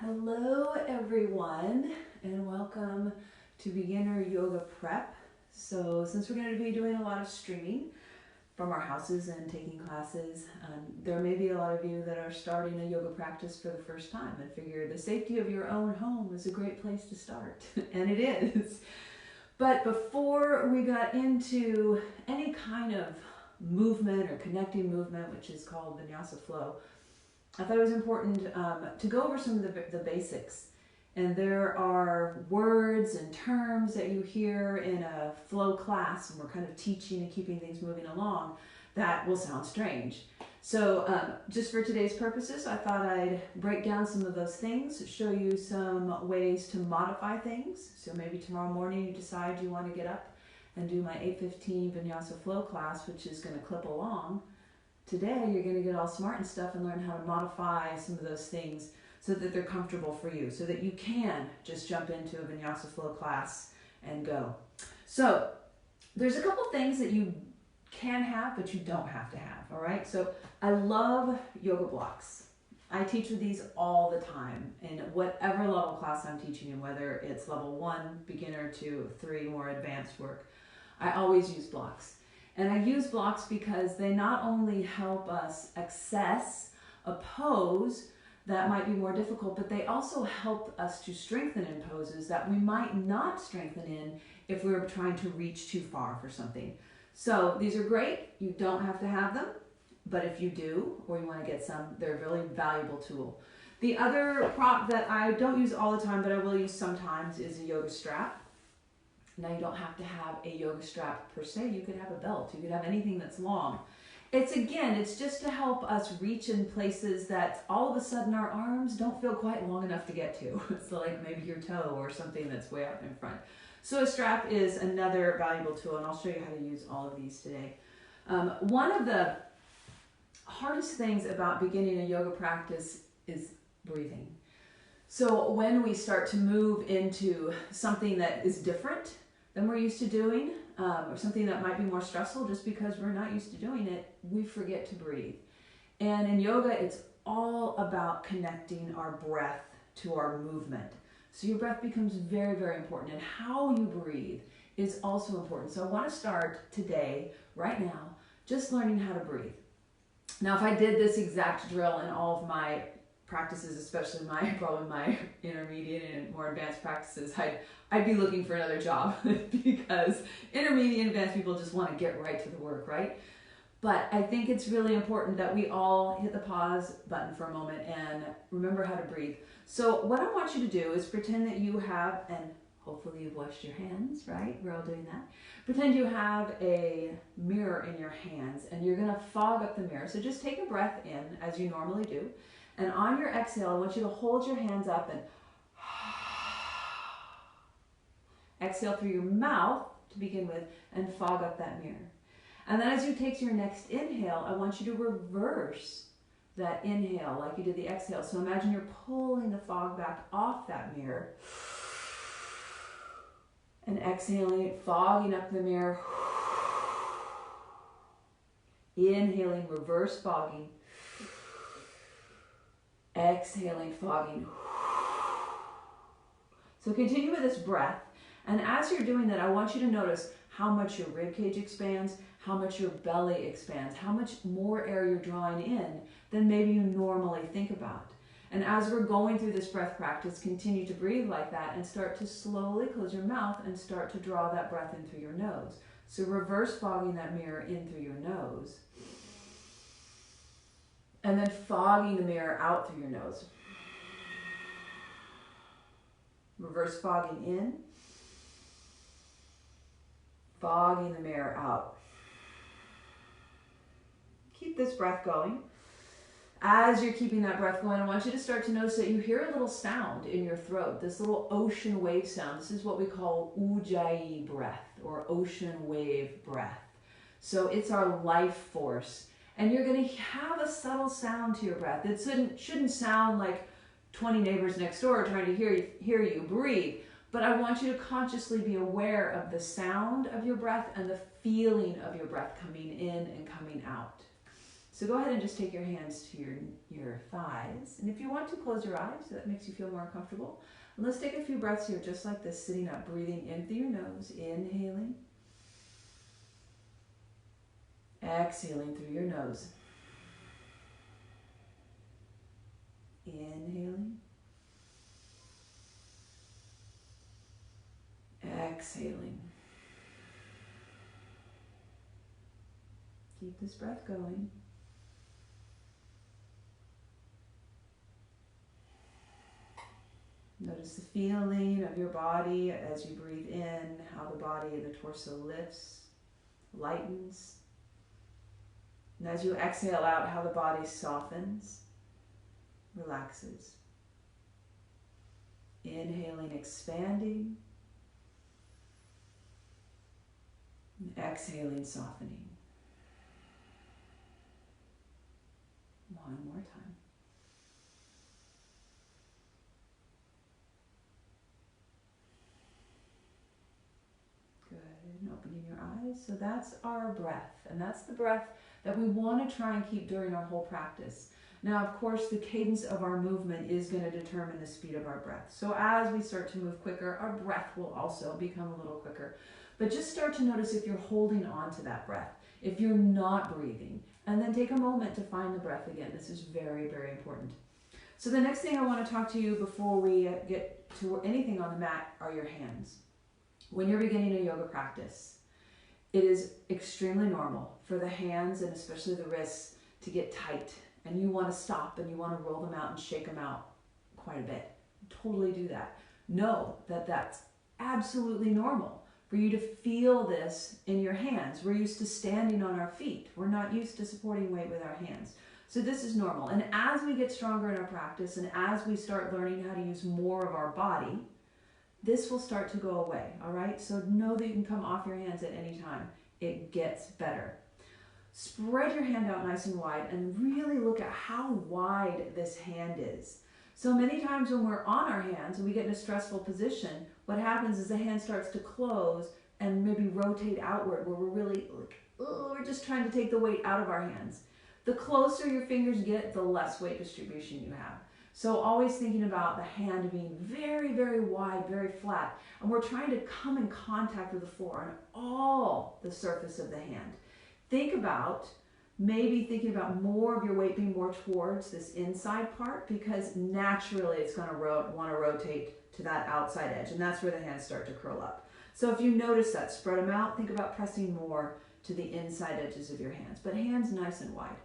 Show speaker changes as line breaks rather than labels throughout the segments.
Hello everyone, and welcome to Beginner Yoga Prep. So since we're going to be doing a lot of streaming from our houses and taking classes, there may be a lot of you that are starting a yoga practice for the first time and figure the safety of your own home is a great place to start, and it is. But before we got into any kind of movement or connecting movement, which is called Vinyasa Flow, I thought it was important to go over some of the basics. And there are words and terms that you hear in a flow class, and we're kind of teaching and keeping things moving along, that will sound strange. So just for today's purposes, I thought I'd break down some of those things, show you some ways to modify things. So maybe tomorrow morning you decide you want to get up and do my 8:15 Vinyasa Flow class, which is going to clip along. Today, you're going to get all smart and stuff and learn how to modify some of those things so that they're comfortable for you, so that you can just jump into a Vinyasa Flow class and go. So there's a couple things that you can have, but you don't have to have, all right? So I love yoga blocks. I teach with these all the time in whatever level class I'm teaching in, whether it's level 1, beginner, 2, 3, more advanced work. I always use blocks. And I use blocks because they not only help us access a pose that might be more difficult, but they also help us to strengthen in poses that we might not strengthen in if we were trying to reach too far for something. So these are great. You don't have to have them, but if you do, or you want to get some, they're a really valuable tool. The other prop that I don't use all the time, but I will use sometimes, is a yoga strap. Now, you don't have to have a yoga strap per se. You could have a belt. You could have anything that's long. It's just to help us reach in places that all of a sudden our arms don't feel quite long enough to get to. So like maybe your toe or something that's way out in front. So a strap is another valuable tool, and I'll show you how to use all of these today. One of the hardest things about beginning a yoga practice is breathing. So when we start to move into something that is different than we're used to doing, or something that might be more stressful just because we're not used to doing it, we forget to breathe. And in yoga, it's all about connecting our breath to our movement. So your breath becomes very, very important, and how you breathe is also important. So I want to start today, right now, just learning how to breathe. Now, if I did this exact drill in all of my practices, especially probably my intermediate and more advanced practices, I'd be looking for another job because intermediate and advanced people just want to get right to the work, right? But I think it's really important that we all hit the pause button for a moment and remember how to breathe. So what I want you to do is pretend that you have, and hopefully you've washed your hands, right? We're all doing that. Pretend you have a mirror in your hands and you're going to fog up the mirror. So just take a breath in as you normally do. And on your exhale, I want you to hold your hands up and exhale through your mouth to begin with and fog up that mirror. And then as you take your next inhale, I want you to reverse that inhale like you did the exhale. So imagine you're pulling the fog back off that mirror and exhaling, fogging up the mirror. Inhaling, reverse fogging. Exhaling, fogging. So continue with this breath. And as you're doing that, I want you to notice how much your rib cage expands, how much your belly expands, how much more air you're drawing in than maybe you normally think about. And as we're going through this breath practice, continue to breathe like that and start to slowly close your mouth and start to draw that breath in through your nose. So reverse fogging that mirror in through your nose. And then fogging the mirror out through your nose. Reverse fogging in. Fogging the mirror out. Keep this breath going. As you're keeping that breath going, I want you to start to notice that you hear a little sound in your throat, this little ocean wave sound. This is what we call ujjayi breath, or ocean wave breath. So it's our life force. And you're going to have a subtle sound to your breath. It shouldn't sound like 20 neighbors next door trying to hear you breathe. But I want you to consciously be aware of the sound of your breath and the feeling of your breath coming in and coming out. So go ahead and just take your hands to your thighs. And if you want to, close your eyes so that makes you feel more comfortable. And let's take a few breaths here just like this, sitting up, breathing in through your nose, inhaling. Exhaling through your nose. Inhaling. Exhaling. Keep this breath going. Notice the feeling of your body as you breathe in, how the body and the torso lifts, lightens. And as you exhale out, how the body softens, relaxes. Inhaling, expanding. And exhaling, softening. One more time. Good. And opening your eyes. So that's our breath. And that's the breath that we want to try and keep during our whole practice. Now, of course, the cadence of our movement is going to determine the speed of our breath. So as we start to move quicker, our breath will also become a little quicker. But just start to notice if you're holding on to that breath, if you're not breathing, and then take a moment to find the breath again. This is very, very important. So the next thing I want to talk to you before we get to anything on the mat are your hands. When you're beginning a yoga practice, it is extremely normal for the hands and especially the wrists to get tight, and you want to stop and you want to roll them out and shake them out quite a bit. Totally do that. Know that that's absolutely normal for you to feel this in your hands. We're used to standing on our feet. We're not used to supporting weight with our hands. So this is normal. And as we get stronger in our practice and as we start learning how to use more of our body, this will start to go away, all right? So know that you can come off your hands at any time. It gets better. Spread your hand out nice and wide and really look at how wide this hand is. So many times when we're on our hands and we get in a stressful position, what happens is the hand starts to close and maybe rotate outward where we're really like, oh, we're just trying to take the weight out of our hands. The closer your fingers get, the less weight distribution you have. So always thinking about the hand being very, very wide, very flat. And we're trying to come in contact with the floor on all the surface of the hand. Think about maybe thinking about more of your weight being more towards this inside part, because naturally it's going to want to rotate to that outside edge, and that's where the hands start to curl up. So if you notice that, spread them out, think about pressing more to the inside edges of your hands, but hands nice and wide.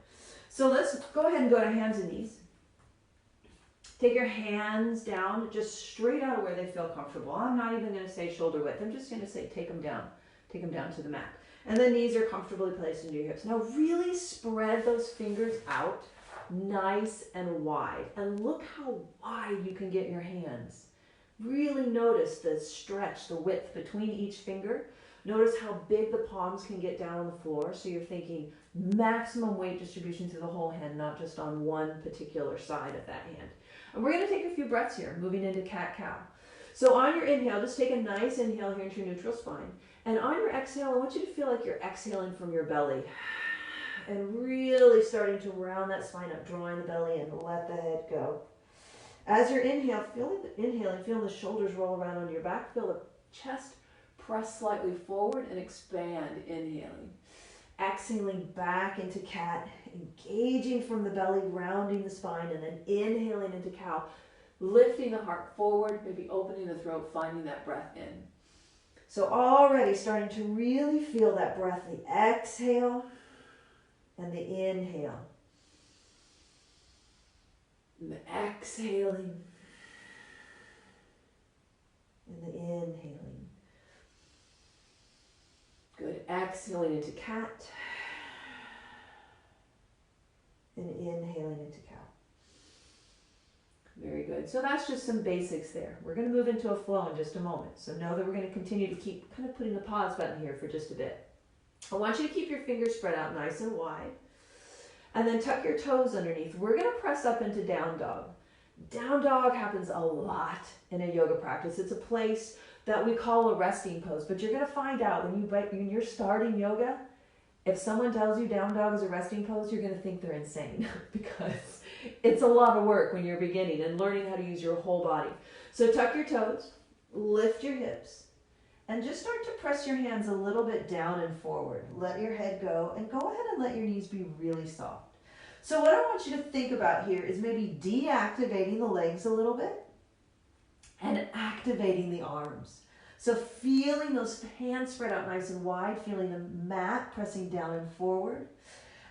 So let's go ahead and go to hands and knees. Take your hands down just straight out of where they feel comfortable. I'm not even going to say shoulder width. I'm just going to say take them down to the mat. And the knees are comfortably placed into your hips. Now really spread those fingers out nice and wide. And look how wide you can get your hands. Really notice the stretch, the width between each finger. Notice how big the palms can get down on the floor. So you're thinking maximum weight distribution through the whole hand, not just on one particular side of that hand. And we're going to take a few breaths here, moving into cat-cow. So on your inhale, just take a nice inhale here into your neutral spine. And on your exhale, I want you to feel like you're exhaling from your belly and really starting to round that spine up, drawing the belly in, let the head go. As you're inhaling, feel the shoulders roll around on your back, feel the chest press slightly forward and expand, inhaling. Exhaling back into cat, engaging from the belly, rounding the spine, and then inhaling into cow, lifting the heart forward, maybe opening the throat, finding that breath in. So already starting to really feel that breath, the exhale and the inhale. And the exhaling and the inhaling. Good. Exhaling into cat and inhaling into cow. Very good. So that's just some basics there. We're going to move into a flow in just a moment. So know that we're going to continue to keep kind of putting the pause button here for just a bit. I want you to keep your fingers spread out nice and wide. And then tuck your toes underneath. We're going to press up into down dog. Down dog happens a lot in a yoga practice. It's a place that we call a resting pose. But you're going to find out when you're starting yoga, If someone tells you down dog is a resting pose, you're going to think they're insane because it's a lot of work when you're beginning and learning how to use your whole body. So tuck your toes, lift your hips, and just start to press your hands a little bit down and forward. Let your head go, and go ahead and let your knees be really soft. So what I want you to think about here is maybe deactivating the legs a little bit and activating the arms. So feeling those hands spread out nice and wide, feeling the mat pressing down and forward.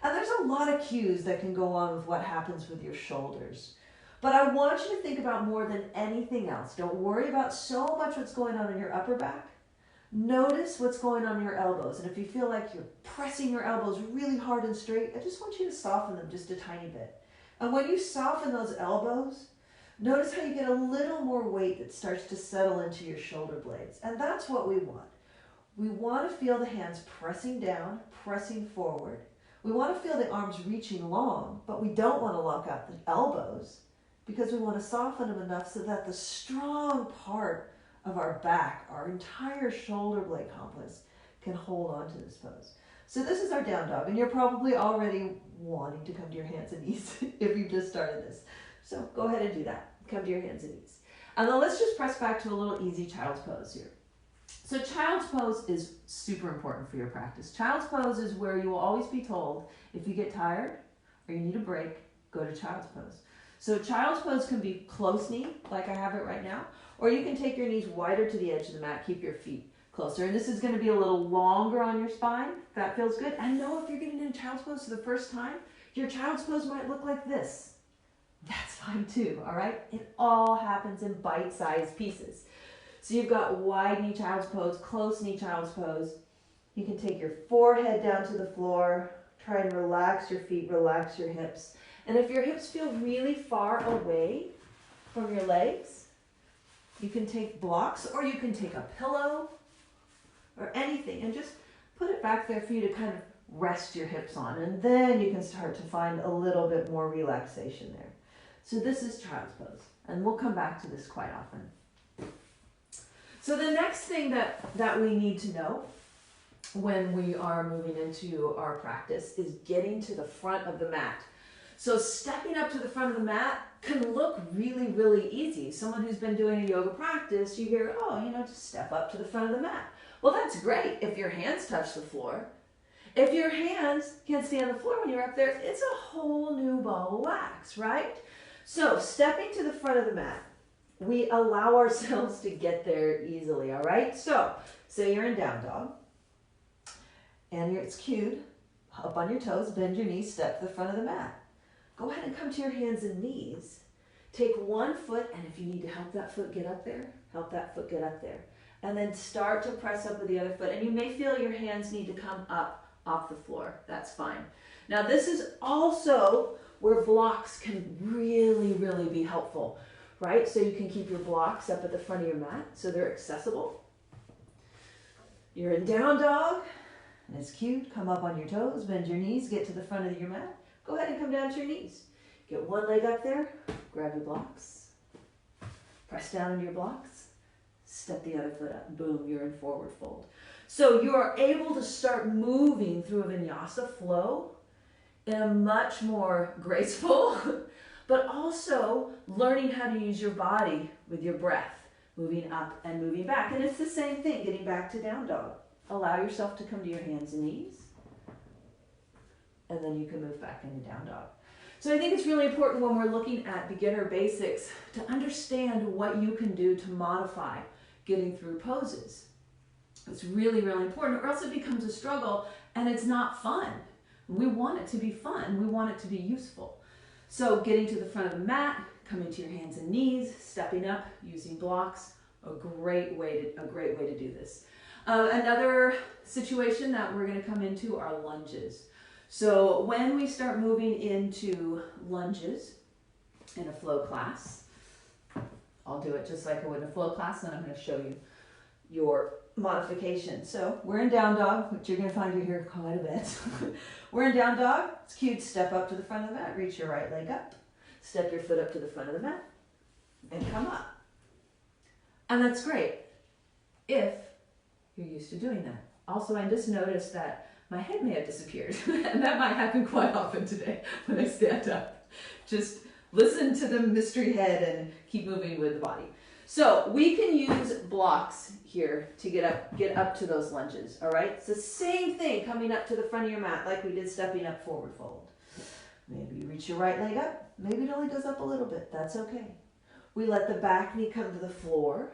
And there's a lot of cues that can go on with what happens with your shoulders. But I want you to think about more than anything else. Don't worry about so much what's going on in your upper back. Notice what's going on in your elbows. And if you feel like you're pressing your elbows really hard and straight, I just want you to soften them just a tiny bit. And when you soften those elbows, notice how you get a little more weight that starts to settle into your shoulder blades. And that's what we want. We want to feel the hands pressing down, pressing forward. We want to feel the arms reaching long, but we don't want to lock out the elbows because we want to soften them enough so that the strong part of our back, our entire shoulder blade complex, can hold on to this pose. So this is our down dog, and you're probably already wanting to come to your hands and knees if you've just started this. So go ahead and do that. Come to your hands and knees. And then let's just press back to a little easy child's pose here. So child's pose is super important for your practice. Child's pose is where you will always be told, if you get tired or you need a break, go to child's pose. So child's pose can be close knee, like I have it right now, or you can take your knees wider to the edge of the mat, keep your feet closer. And this is going to be a little longer on your spine. That feels good. And know if you're getting into child's pose for the first time, your child's pose might look like this. That's fine too, all right? It all happens in bite-sized pieces. So you've got wide knee child's pose, close knee child's pose. You can take your forehead down to the floor, try and relax your feet, relax your hips. And if your hips feel really far away from your legs, you can take blocks or you can take a pillow or anything and just put it back there for you to kind of rest your hips on. And then you can start to find a little bit more relaxation there. So this is child's pose, and we'll come back to this quite often. So the next thing that we need to know when we are moving into our practice is getting to the front of the mat. So stepping up to the front of the mat can look really, really easy. Someone who's been doing a yoga practice, you hear, oh, just step up to the front of the mat. Well, that's great if your hands touch the floor. If your hands can't stay on the floor when you're up there, it's a whole new ball of wax, right? So stepping to the front of the mat, we allow ourselves to get there easily, all right? So say you're in down dog, and it's cued, up on your toes, bend your knees, step to the front of the mat. Go ahead and come to your hands and knees. Take one foot, and if you need to help that foot get up there, help that foot get up there. And then start to press up with the other foot. And you may feel your hands need to come up off the floor. That's fine. Now this is also where blocks can really, really be helpful, right? So you can keep your blocks up at the front of your mat so they're accessible. You're in down dog, and it's cute. Come up on your toes, bend your knees, get to the front of your mat. Go ahead and come down to your knees. Get one leg up there, grab your blocks, press down into your blocks, step the other foot up, boom, you're in forward fold. So you are able to start moving through a vinyasa flow in a much more graceful, but also learning how to use your body with your breath, moving up and moving back. And it's the same thing, getting back to down dog. Allow yourself to come to your hands and knees, and then you can move back into down dog. So I think it's really important when we're looking at beginner basics to understand what you can do to modify getting through poses. It's really, really important, or else it becomes a struggle and it's not fun. We want it to be fun. We want it to be useful. So getting to the front of the mat, coming to your hands and knees, stepping up, using blocks, a great way to do this. Another situation that we're going to come into are lunges. So when we start moving into lunges in a flow class, I'll do it just like I would in a flow class, and I'm going to show you your modification. So we're in down dog, which you're going to find you here quite a bit. We're in down dog. It's cute. Step up to the front of the mat. Reach your right leg up. Step your foot up to the front of the mat and come up. And that's great if you're used to doing that. Also, I just noticed that my head may have disappeared. And that might happen quite often today when I stand up. Just listen to the mystery head and keep moving with the body. So we can use blocks here to get up to those lunges, all right? It's the same thing coming up to the front of your mat like we did stepping up forward fold. Maybe you reach your right leg up. Maybe it only goes up a little bit. That's okay. We let the back knee come to the floor.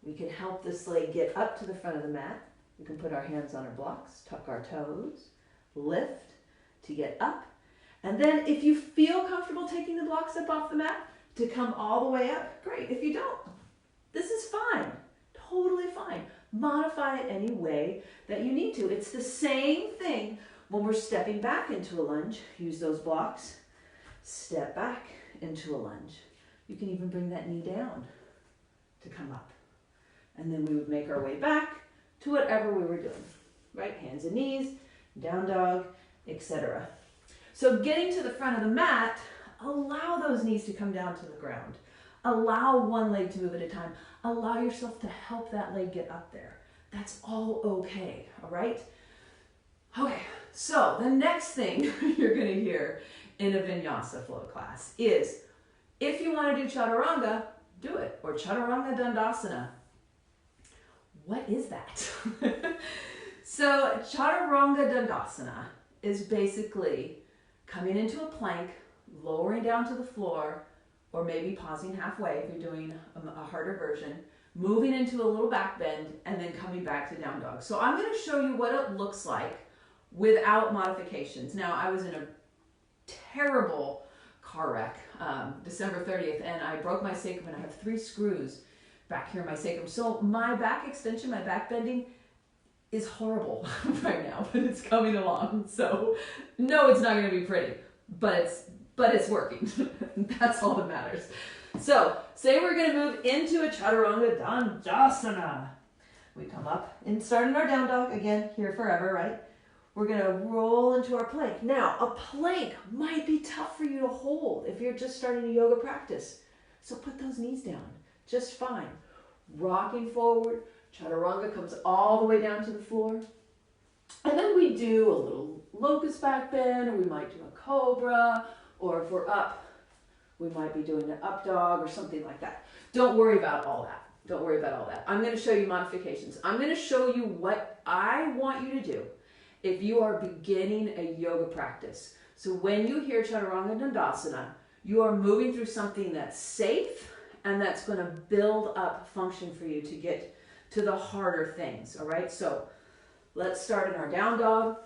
We can help this leg get up to the front of the mat. We can put our hands on our blocks, tuck our toes, lift to get up. And then if you feel comfortable taking the blocks up off the mat to come all the way up, great. If you don't, this is fine, totally fine. Modify it any way that you need to. It's the same thing when we're stepping back into a lunge. Use those blocks, step back into a lunge. You can even bring that knee down to come up. And then we would make our way back to whatever we were doing, right? Hands and knees, down dog, etc. So getting to the front of the mat, allow those knees to come down to the ground. Allow one leg to move at a time. Allow yourself to help that leg get up there. That's all okay, all right? Okay, so the next thing you're gonna hear in a Vinyasa Flow class is, if you wanna do Chaturanga, do it, or Chaturanga Dandasana. What is that? So Chaturanga Dandasana is basically coming into a plank, lowering down to the floor, or maybe pausing halfway if you're doing a harder version, moving into a little back bend, and then coming back to down dog. So I'm going to show you what it looks like without modifications. Now, I was in a terrible car wreck December 30th, and I broke my sacrum, and I have 3 screws back here in my sacrum. So my back extension, my back bending is horrible right now, but it's coming along. So no, it's not going to be pretty, but it's working. That's all that matters. So say we're going to move into a Chaturanga Dandasana. We come up and start in our down dog, again, here forever, right? We're going to roll into our plank. Now, a plank might be tough for you to hold if you're just starting a yoga practice. So put those knees down, just fine. Rocking forward, Chaturanga comes all the way down to the floor. And then we do a little locust back bend, or we might do a cobra, or if we're up, we might be doing an up dog or something like that. Don't worry about all that. Don't worry about all that. I'm going to show you modifications. I'm going to show you what I want you to do if you are beginning a yoga practice. So when you hear Chaturanga Dandasana, you are moving through something that's safe and that's going to build up function for you to get to the harder things, all right? So let's start in our down dog.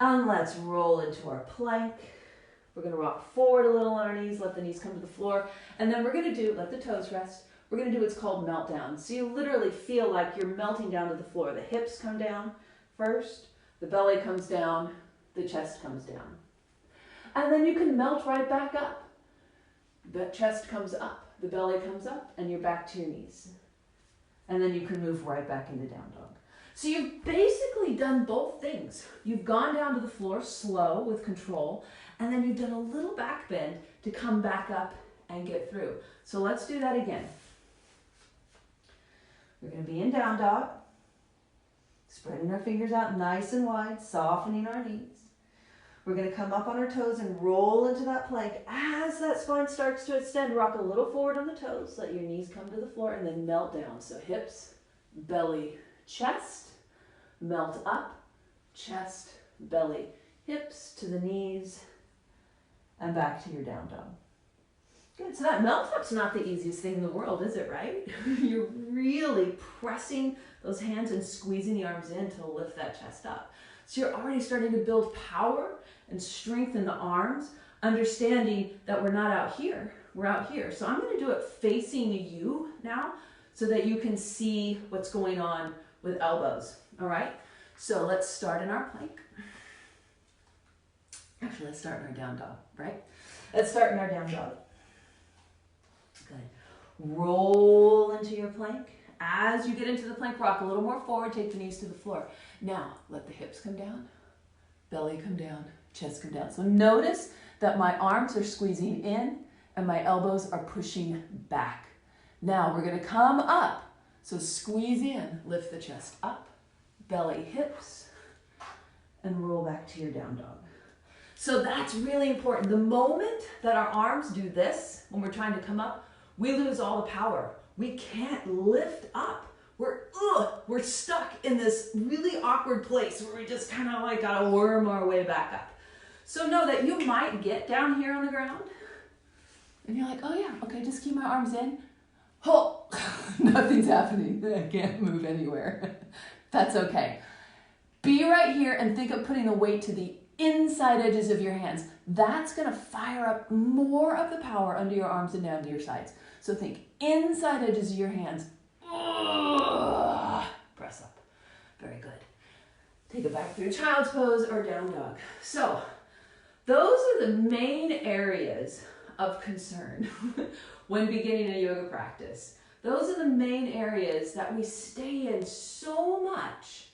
And let's roll into our plank. We're going to rock forward a little on our knees, let the knees come to the floor. And then we're going to do, let the toes rest. We're going to do what's called meltdown. So you literally feel like you're melting down to the floor. The hips come down first, the belly comes down, the chest comes down. And then you can melt right back up. The chest comes up, the belly comes up, and you're back to your knees. And then you can move right back into down dog. So you've basically done both things. You've gone down to the floor slow with control, and then you've done a little back bend to come back up and get through. So let's do that again. We're going to be in down dog, spreading our fingers out nice and wide, softening our knees. We're going to come up on our toes and roll into that plank. As that spine starts to extend, rock a little forward on the toes, let your knees come to the floor, and then melt down. So hips, belly, chest, melt up, chest, belly, hips to the knees, and back to your down dog. Good, so that melt up's not the easiest thing in the world, is it, right? You're really pressing those hands and squeezing the arms in to lift that chest up. So you're already starting to build power and strength in the arms, understanding that we're not out here, we're out here. So I'm going to do it facing you now so that you can see what's going on with elbows, all right? So let's start in our plank. Actually, let's start in our down dog, right? Let's start in our down dog. Good. Roll into your plank. As you get into the plank, rock a little more forward, take the knees to the floor. Now, let the hips come down, belly come down, chest come down. So notice that my arms are squeezing in and my elbows are pushing back. Now we're going to come up. So squeeze in, lift the chest up, belly, hips, and roll back to your down dog. So that's really important. The moment that our arms do this, when we're trying to come up, we lose all the power. We can't lift up. We're stuck in this really awkward place where we just kind of like gotta worm our way back up. So know that you might get down here on the ground and you're like, oh yeah, okay, just keep my arms in. Oh, nothing's happening. I can't move anywhere. That's okay. Be right here and think of putting the weight to the inside edges of your hands. That's gonna fire up more of the power under your arms and down to your sides. So think inside edges of your hands. Press up. Very good. Take it back through child's pose or down dog. So those are the main areas of concern when beginning a yoga practice. Those are the main areas that we stay in so much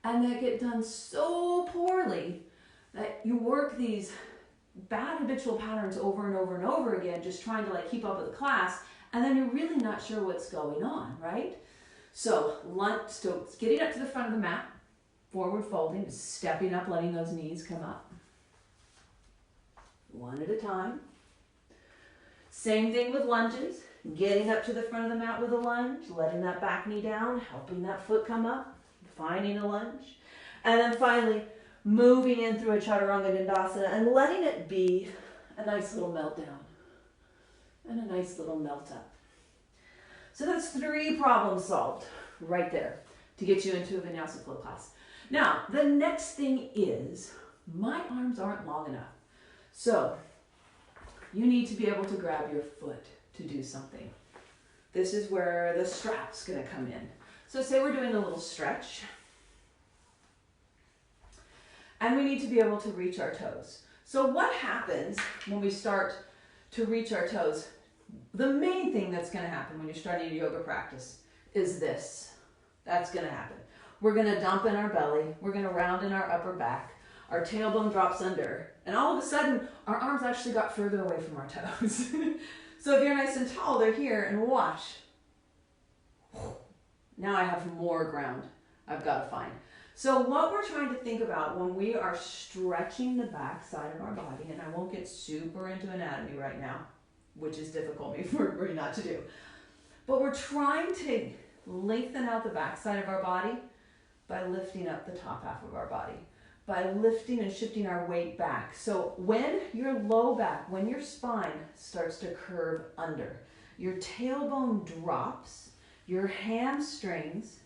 and that get done so poorly that you work these bad habitual patterns over and over and over again, just trying to like keep up with the class, and then you're really not sure what's going on, right? So getting up to the front of the mat, forward folding, stepping up, letting those knees come up. One at a time. Same thing with lunges. Getting up to the front of the mat with a lunge, letting that back knee down, helping that foot come up, finding a lunge. And then finally, moving in through a Chaturanga Dandasana and letting it be a nice little meltdown and a nice little melt up. So that's 3 problems solved right there to get you into a Vinyasa Flow class. Now, the next thing is my arms aren't long enough. So you need to be able to grab your foot to do something. This is where the strap's gonna come in. So say we're doing a little stretch and we need to be able to reach our toes. So what happens when we start to reach our toes? The main thing that's gonna happen when you're starting a yoga practice is this. That's gonna happen. We're gonna dump in our belly, we're gonna round in our upper back, our tailbone drops under, and all of a sudden, our arms actually got further away from our toes. So if you're nice and tall, they're here, and watch. Now I have more ground I've got to find. So what we're trying to think about when we are stretching the back side of our body, and I won't get super into anatomy right now, which is difficult for me not to do, but we're trying to lengthen out the back side of our body by lifting up the top half of our body, by lifting and shifting our weight back. So when your low back, when your spine starts to curve under, your tailbone drops, your hamstrings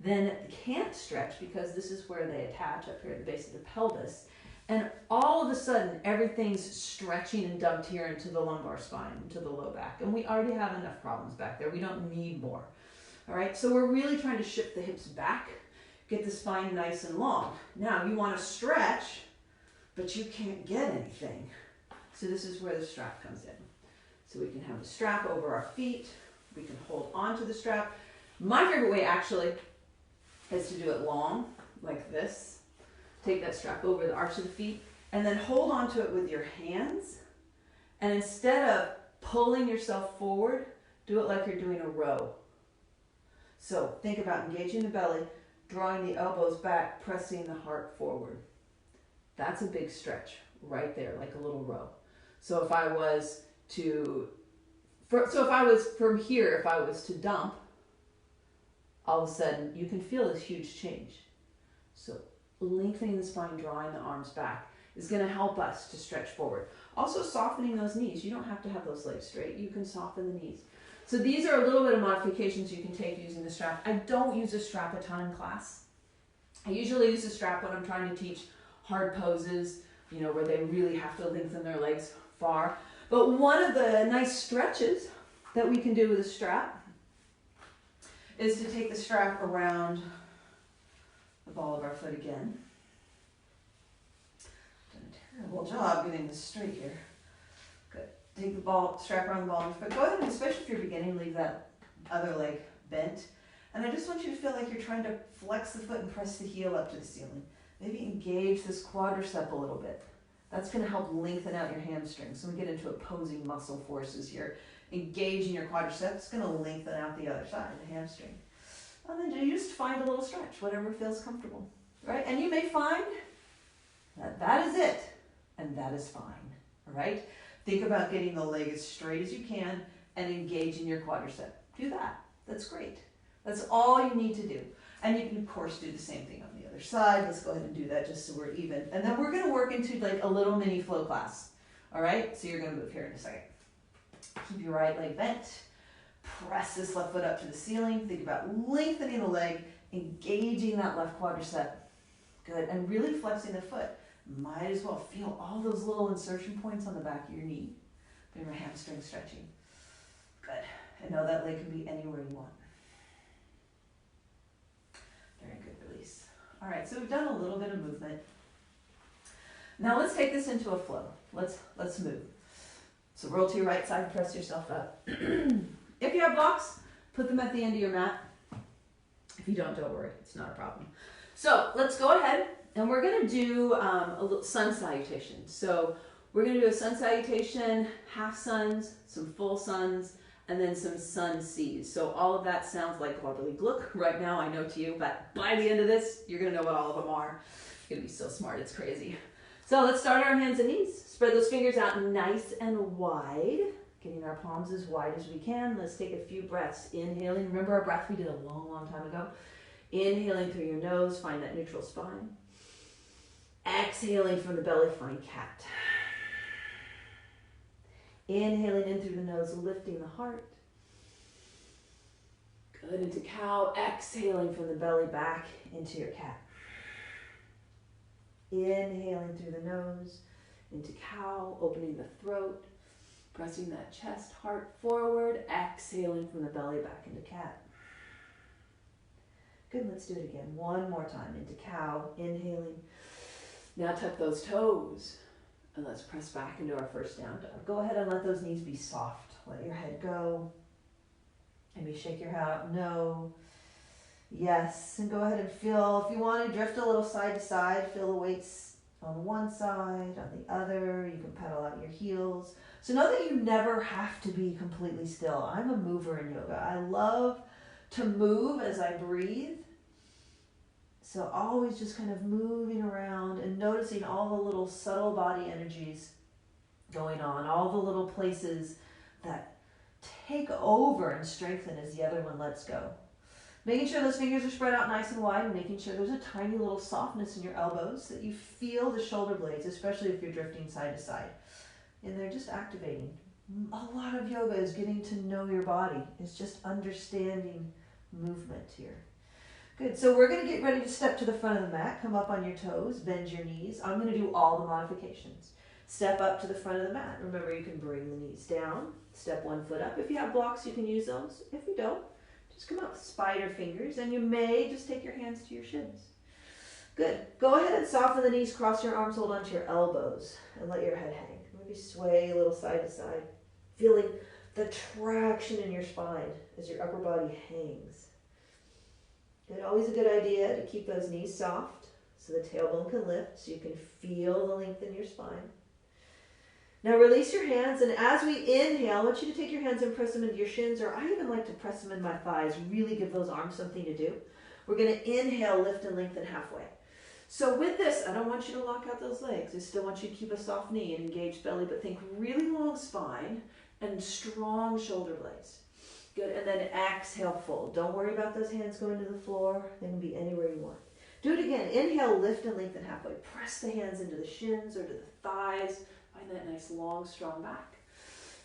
then can't stretch because this is where they attach up here at the base of the pelvis. And all of a sudden, everything's stretching and dumped here into the lumbar spine, into the low back. And we already have enough problems back there. We don't need more. All right, so we're really trying to shift the hips back, get the spine nice and long. Now, you want to stretch, but you can't get anything. So this is where the strap comes in. So we can have the strap over our feet. We can hold onto the strap. My favorite way, actually, is to do it long, like this. Take that strap over the arch of the feet, and then hold onto it with your hands. And instead of pulling yourself forward, do it like you're doing a row. So think about engaging the belly, drawing the elbows back, pressing the heart forward. That's a big stretch right there, like a little row. So if I was from here, if I was to dump, all of a sudden you can feel this huge change. So lengthening the spine, drawing the arms back is going to help us to stretch forward. Also softening those knees. You don't have to have those legs straight. You can soften the knees. So these are a little bit of modifications you can take using the strap. I don't use a strap a ton in class. I usually use a strap when I'm trying to teach hard poses, where they really have to lengthen their legs far. But one of the nice stretches that we can do with a strap is to take the strap around the ball of our foot again. Done a terrible job getting this straight here. Good. Take the strap around the ball of your foot. Go ahead and, especially if you're beginning, leave that other leg bent. And I just want you to feel like you're trying to flex the foot and press the heel up to the ceiling. Maybe engage this quadricep a little bit. That's going to help lengthen out your hamstrings. So we get into opposing muscle forces here. Engaging your quadricep is going to lengthen out the other side, the hamstring. And then you just find a little stretch, whatever feels comfortable, right? And you may find that that is it, and that is fine, all right? Think about getting the leg as straight as you can and engaging your quadricep. Do that. That's great. That's all you need to do. And you can, of course, do the same thing on the other side. Let's go ahead and do that just so we're even. And then we're going to work into like a little mini flow class, all right? So you're going to move here in a second. Keep your right leg bent. Press this left foot up to the ceiling. Think about lengthening the leg, engaging that left quadricep. Good. And really flexing the foot. Might as well feel all those little insertion points on the back of your knee. Feel your hamstring stretching. Good. And know that leg can be anywhere you want. Very good release. All right, so we've done a little bit of movement. Now let's take this into a flow. Let's move. So roll to your right side, press yourself up. If you have blocks, put them at the end of your mat. If you don't worry, it's not a problem. So let's go ahead and we're going to do a little sun salutation. So we're going to do a sun salutation, half suns, some full suns, and then some sun Cs. So all of that sounds like gobbledygook right now, I know to you, but by the end of this, you're going to know what all of them are. You're going to be so smart, it's crazy. So let's start our hands and knees. Spread those fingers out nice and wide, getting our palms as wide as we can. Let's take a few breaths. Inhaling, remember our breath we did a long, long time ago. Inhaling through your nose, find that neutral spine. Exhaling from the belly, find cat. Inhaling in through the nose, lifting the heart. Good, into cow. Exhaling from the belly back into your cat. Inhaling through the nose, into cow, opening the throat, pressing that chest, heart forward, exhaling from the belly back into cat. Good, let's do it again. One more time, into cow, inhaling. Now tuck those toes, and let's press back into our first down dog. Go ahead and let those knees be soft. Let your head go. Maybe shake your head out, no. Yes, and go ahead and feel, if you want to drift a little side to side, feel the weights on one side, on the other. You can pedal out your heels. So know that you never have to be completely still. I'm a mover in yoga. I love to move as I breathe. So always just kind of moving around and noticing all the little subtle body energies going on, all the little places that take over and strengthen as the other one lets go. Making sure those fingers are spread out nice and wide, and making sure there's a tiny little softness in your elbows, that you feel the shoulder blades, especially if you're drifting side to side. And they're just activating. A lot of yoga is getting to know your body. It's just understanding movement here. Good, so we're going to get ready to step to the front of the mat. Come up on your toes, bend your knees. I'm going to do all the modifications. Step up to the front of the mat. Remember, you can bring the knees down. Step one foot up. If you have blocks, you can use those. If you don't, just come up, spider fingers, and you may just take your hands to your shins. Good. Go ahead and soften the knees, cross your arms, hold onto your elbows, and let your head hang. Maybe sway a little side to side, feeling the traction in your spine as your upper body hangs. Good. Always a good idea to keep those knees soft so the tailbone can lift, so you can feel the length in your spine. Now release your hands, and as we inhale, I want you to take your hands and press them into your shins, or I even like to press them in my thighs, really give those arms something to do. We're going to inhale, lift, and lengthen halfway. So with this, I don't want you to lock out those legs. I still want you to keep a soft knee and engage belly, but think really long spine and strong shoulder blades. Good, and then exhale, fold. Don't worry about those hands going to the floor. They can be anywhere you want. Do it again. Inhale, lift, and lengthen halfway. Press the hands into the shins or to the thighs. Find that nice, long, strong back.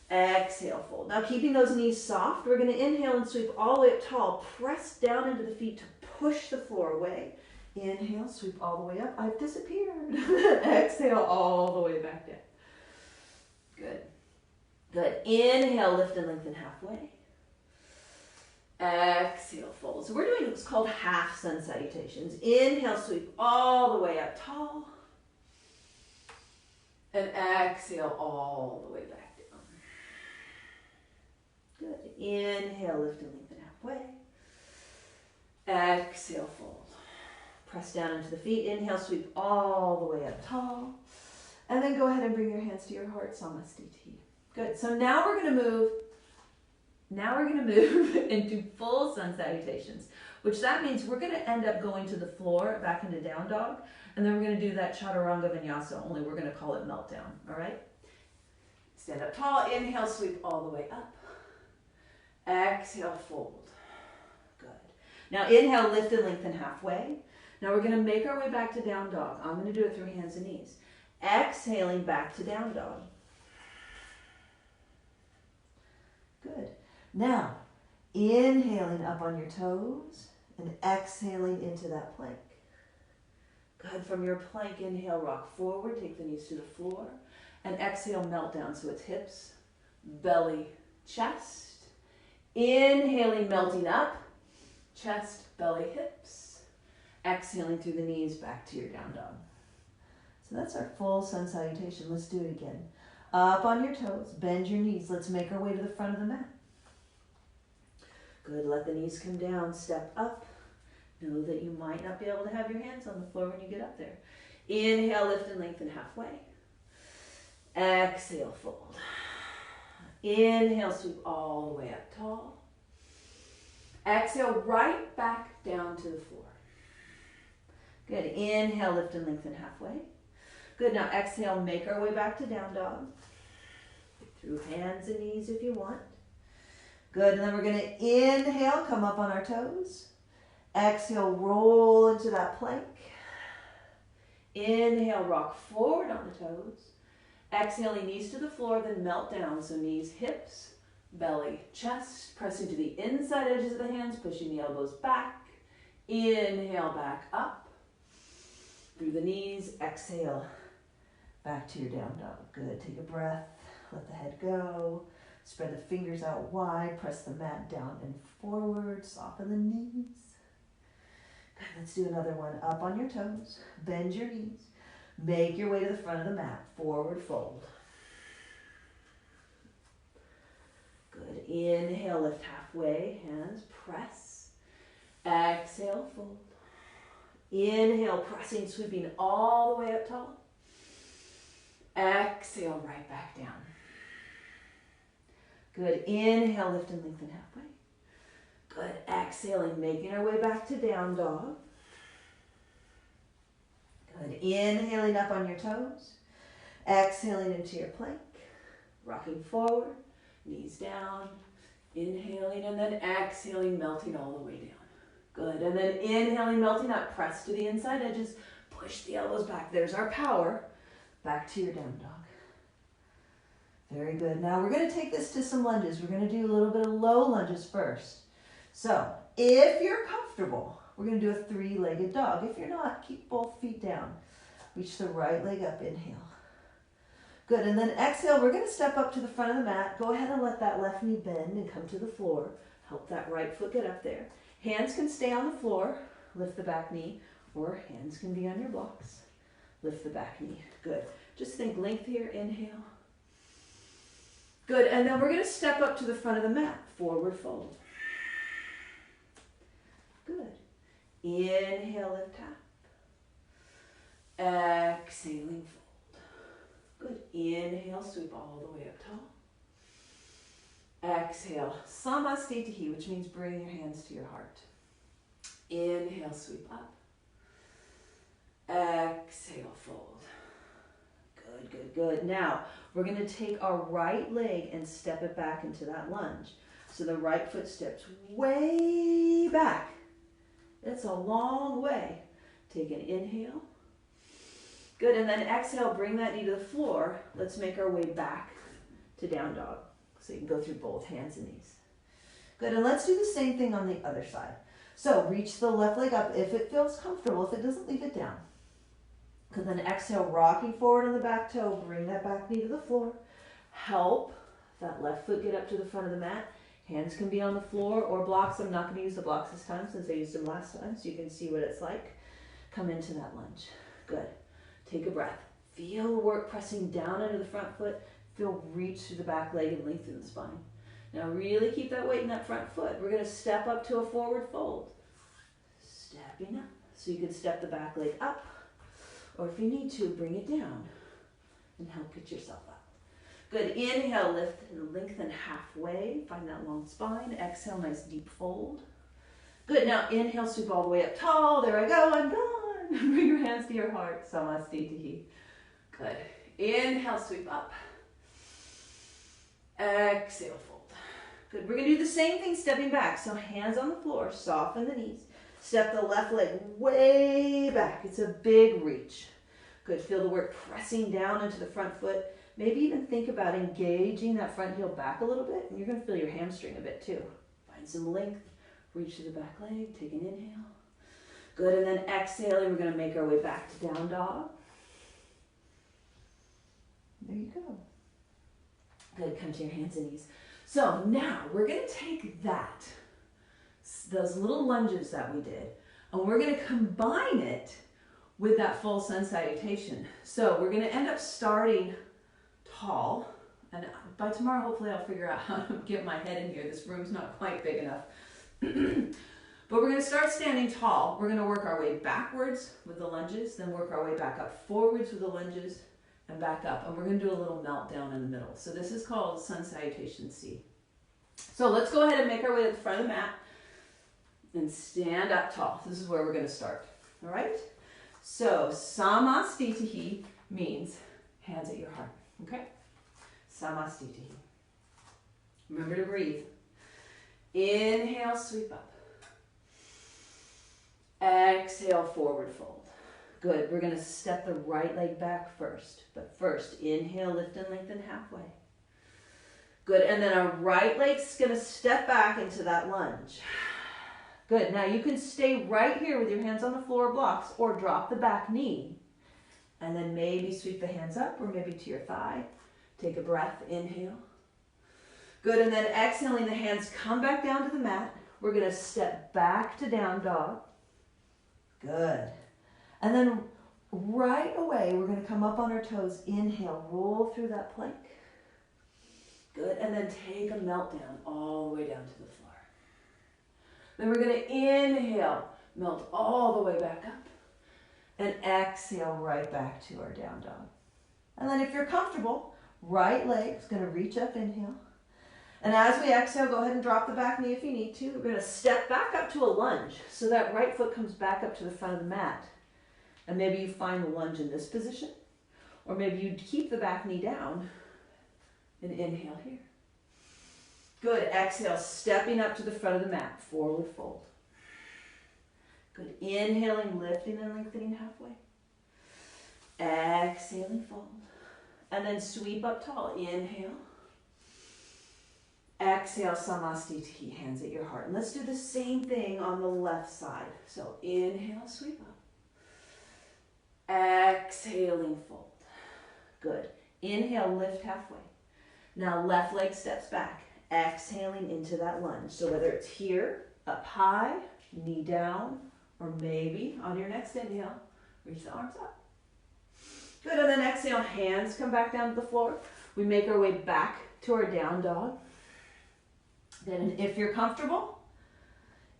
Exhale, fold. Now, keeping those knees soft, we're going to inhale and sweep all the way up tall. Press down into the feet to push the floor away. Inhale, sweep all the way up. I've disappeared. Exhale, all the way back down. Good. Good. Inhale, lift, and lengthen halfway. Exhale, fold. So we're doing what's called half sun salutations. Inhale, sweep all the way up tall. And exhale all the way back down. Good. Inhale, lift and lengthen halfway. Exhale, fold. Press down into the feet. Inhale, sweep all the way up tall. And then go ahead and bring your hands to your heart, Samasthiti. Good. So now we're going to move. Now we're going to move into full sun salutations. which that means we're going to end up going to the floor, back into down dog, and then we're going to do that Chaturanga Vinyasa, only we're going to call it meltdown, all right? Stand up tall, inhale, sweep all the way up. Exhale, fold. Good. Now inhale, lift and lengthen halfway. Now we're going to make our way back to down dog. I'm going to do it through hands and knees. Exhaling back to down dog. Good. Now, inhaling up on your toes and exhaling into that plank. Good. From your plank, inhale, rock forward, take the knees to the floor, and exhale, melt down. So it's hips, belly, chest. Inhaling, melting up, chest, belly, hips. Exhaling through the knees, back to your down dog. So that's our full sun salutation. Let's do it again. Up on your toes, bend your knees. Let's make our way to the front of the mat. Good, let the knees come down, step up. Know that you might not be able to have your hands on the floor when you get up there. Inhale, lift and lengthen halfway. Exhale, fold. Inhale, sweep all the way up tall. Exhale, right back down to the floor. Good, inhale, lift and lengthen halfway. Good, now exhale, make our way back to down dog. Through hands and knees if you want. Good, and then we're going to inhale, come up on our toes. Exhale, roll into that plank. Inhale, rock forward on the toes. Exhaling, knees to the floor, then melt down. So knees, hips, belly, chest. Pressing to the inside edges of the hands, pushing the elbows back. Inhale, back up. Through the knees, exhale, back to your down dog. Good, take a breath, let the head go. Spread the fingers out wide, press the mat down and forward, soften the knees. Good, let's do another one. Up on your toes, bend your knees. Make your way to the front of the mat, forward fold. Good, inhale, lift halfway, hands press. Exhale, fold. Inhale, pressing, sweeping all the way up tall. Exhale, right back down. Good, inhale, lift and lengthen halfway. Good, exhaling, making our way back to down dog. Good, inhaling up on your toes. Exhaling into your plank. Rocking forward, knees down. Inhaling and then exhaling, melting all the way down. Good, and then inhaling, melting up, press to the inside edges, push the elbows back. There's our power. Back to your down dog. Very good. Now we're going to take this to some lunges. We're going to do a little bit of low lunges first. So if you're comfortable, we're going to do a three-legged dog. If you're not, keep both feet down. Reach the right leg up, inhale. Good, and then exhale, we're going to step up to the front of the mat. Go ahead and let that left knee bend and come to the floor. Help that right foot get up there. Hands can stay on the floor. Lift the back knee, or hands can be on your blocks. Lift the back knee. Good. Just think length here, inhale. Good, and then we're going to step up to the front of the mat, forward fold. Good. Inhale, lift tap. Exhaling, fold. Good. Inhale, sweep all the way up tall. Exhale, samastitihi, which means bring your hands to your heart. Inhale, sweep up. Exhale, fold. Good, good, good. Now, we're going to take our right leg and step it back into that lunge. So the right foot steps way back. It's a long way. Take an inhale. Good, and then exhale, bring that knee to the floor. Let's make our way back to down dog. So you can go through both hands and knees. Good, and let's do the same thing on the other side. So reach the left leg up if it feels comfortable. If it doesn't, leave it down. Good, then exhale, rocking forward on the back toe. Bring that back knee to the floor. Help that left foot get up to the front of the mat. Hands can be on the floor or blocks. I'm not going to use the blocks this time since I used them last time, so you can see what it's like. Come into that lunge. Good. Take a breath. Feel the work pressing down into the front foot. Feel reach through the back leg and lengthen the spine. Now really keep that weight in that front foot. We're going to step up to a forward fold. Stepping up. So you can step the back leg up, or if you need to, bring it down and help get yourself up. Good. Inhale, lift and lengthen halfway. Find that long spine. Exhale, nice deep fold. Good, now inhale, sweep all the way up tall. There I go, I'm gone. Bring your hands to your heart, Samastitihi. Good, inhale, sweep up. Exhale, fold. Good, we're gonna do the same thing stepping back. So hands on the floor, soften the knees. Step the left leg way back. It's a big reach. Good, feel the work pressing down into the front foot. Maybe even think about engaging that front heel back a little bit, and you're gonna feel your hamstring a bit too. Find some length. Reach to the back leg, take an inhale. Good, and then exhaling, we're gonna make our way back to down dog. There you go. Good, come to your hands and knees. So now we're gonna take those little lunges that we did, and we're gonna combine it with that full sun salutation. So we're gonna end up starting tall, and by tomorrow, hopefully I'll figure out how to get my head in here. This room's not quite big enough. But we're going to start standing tall. We're going to work our way backwards with the lunges, then work our way back up forwards with the lunges, and back up. And we're going to do a little meltdown in the middle. So this is called Sun Salutation C. So let's go ahead and make our way to the front of the mat and stand up tall. This is where we're going to start. All right? So Samastitihi means hands at your heart. Okay? Samastitihi. Remember to breathe. Inhale, sweep up. Exhale, forward fold. Good, we're gonna step the right leg back first. But first, inhale, lift and lengthen halfway. Good, and then our right leg's gonna step back into that lunge. Good, now you can stay right here with your hands on the floor blocks or drop the back knee. And then maybe sweep the hands up or maybe to your thigh. Take a breath, inhale. Good, and then exhaling, the hands come back down to the mat. We're gonna step back to down dog. Good. And then right away, we're gonna come up on our toes. Inhale, roll through that plank. Good, and then take a meltdown all the way down to the floor. Then we're gonna inhale, melt all the way back up. And exhale right back to our down dog. And then if you're comfortable, right leg's gonna reach up, inhale. And as we exhale, go ahead and drop the back knee if you need to. We're going to step back up to a lunge. So that right foot comes back up to the front of the mat. And maybe you find the lunge in this position. Or maybe you keep the back knee down and inhale here. Good. Exhale, stepping up to the front of the mat. Forward fold. Good. Inhaling, lifting and lengthening halfway. Exhaling, fold. And then sweep up tall. Inhale. Exhale, Samastitihi, hands at your heart. And let's do the same thing on the left side. So inhale, sweep up. Exhaling, fold. Good. Inhale, lift halfway. Now left leg steps back. Exhaling into that lunge. So whether it's here, up high, knee down, or maybe on your next inhale, reach the arms up. Good, and then exhale, hands come back down to the floor. We make our way back to our down dog. Then if you're comfortable,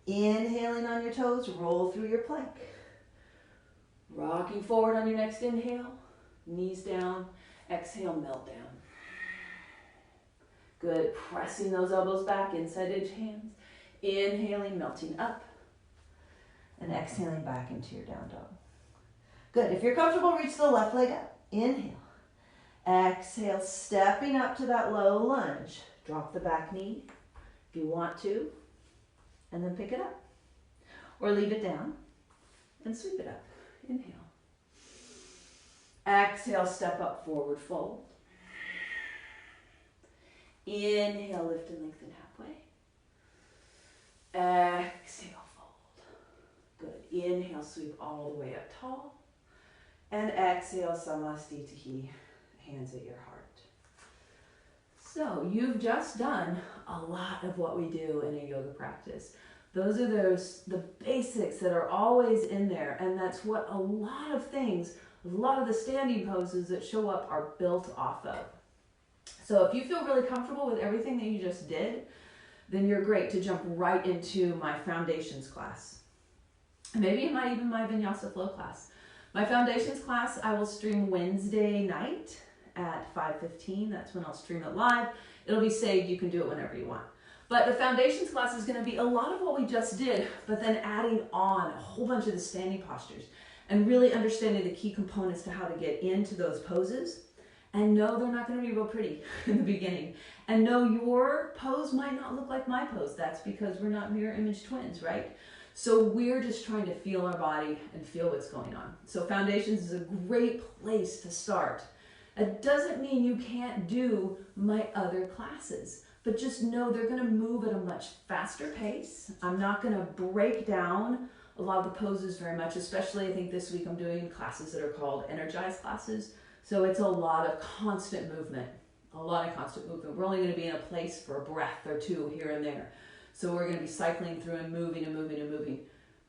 inhaling on your toes, roll through your plank. Rocking forward on your next inhale, knees down, exhale, melt down. Good, pressing those elbows back, inside edge hands. Inhaling, melting up. And exhaling back into your down dog. Good, if you're comfortable, reach the left leg up. Inhale. Exhale, stepping up to that low lunge. Drop the back knee if you want to, and then pick it up. Or leave it down and sweep it up. Inhale. Exhale, step up, forward fold. Inhale, lift and lengthen halfway. Exhale, fold. Good. Inhale, sweep all the way up tall. And exhale, Samastitihi, hands at your heart. So you've just done a lot of what we do in a yoga practice. Those are the basics that are always in there, and that's what a lot of the standing poses that show up are built off of. So if you feel really comfortable with everything that you just did, then you're great to jump right into my foundations class. Maybe even my Vinyasa Flow class. My foundations class, I will stream Wednesday night at 5:15. That's when I'll stream it live. It'll be saved. You can do it whenever you want. But the foundations class is going to be a lot of what we just did, but then adding on a whole bunch of the standing postures and really understanding the key components to how to get into those poses. And no, they're not going to be real pretty in the beginning. And no, your pose might not look like my pose. That's because we're not mirror image twins, right? So we're just trying to feel our body and feel what's going on. So foundations is a great place to start. It doesn't mean you can't do my other classes, but just know they're going to move at a much faster pace. I'm not going to break down a lot of the poses very much, especially I think this week I'm doing classes that are called energized classes. So it's a lot of constant movement, We're only going to be in a place for a breath or two here and there. So we're going to be cycling through and moving and moving and moving.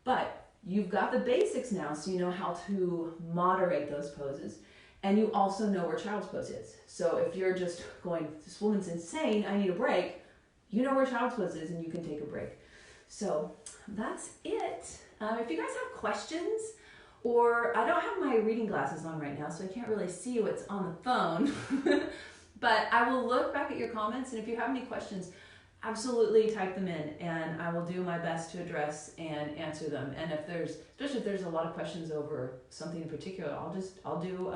But you've got the basics now, so you know how to moderate those poses. And you also know where child's pose is. So if you're just going, this woman's insane, I need a break, you know where child's pose is and you can take a break. So that's it. If you guys have questions, or I don't have my reading glasses on right now, so I can't really see what's on the phone, but I will look back at your comments, and if you have any questions, absolutely type them in, and I will do my best to address and answer them. And especially if there's a lot of questions over something in particular, I'll do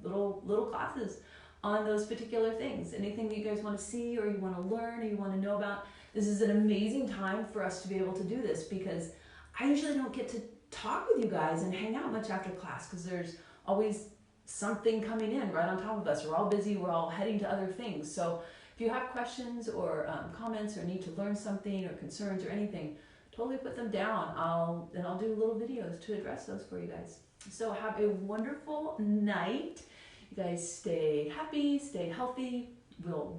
little classes on those particular things. Anything that you guys want to see, or you want to learn, or you want to know about. This is an amazing time for us to be able to do this, because I usually don't get to talk with you guys and hang out much after class, because there's always something coming in right on top of us. We're all busy, we're all heading to other things. So if you have questions or comments, or need to learn something, or concerns or anything, totally put them down. I'll do little videos to address those for you guys. So have a wonderful night. You guys stay happy, stay healthy.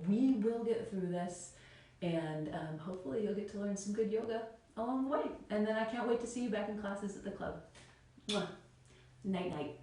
We will get through this, and hopefully you'll get to learn some good yoga along the way. And then I can't wait to see you back in classes at the club. Mwah. Night night.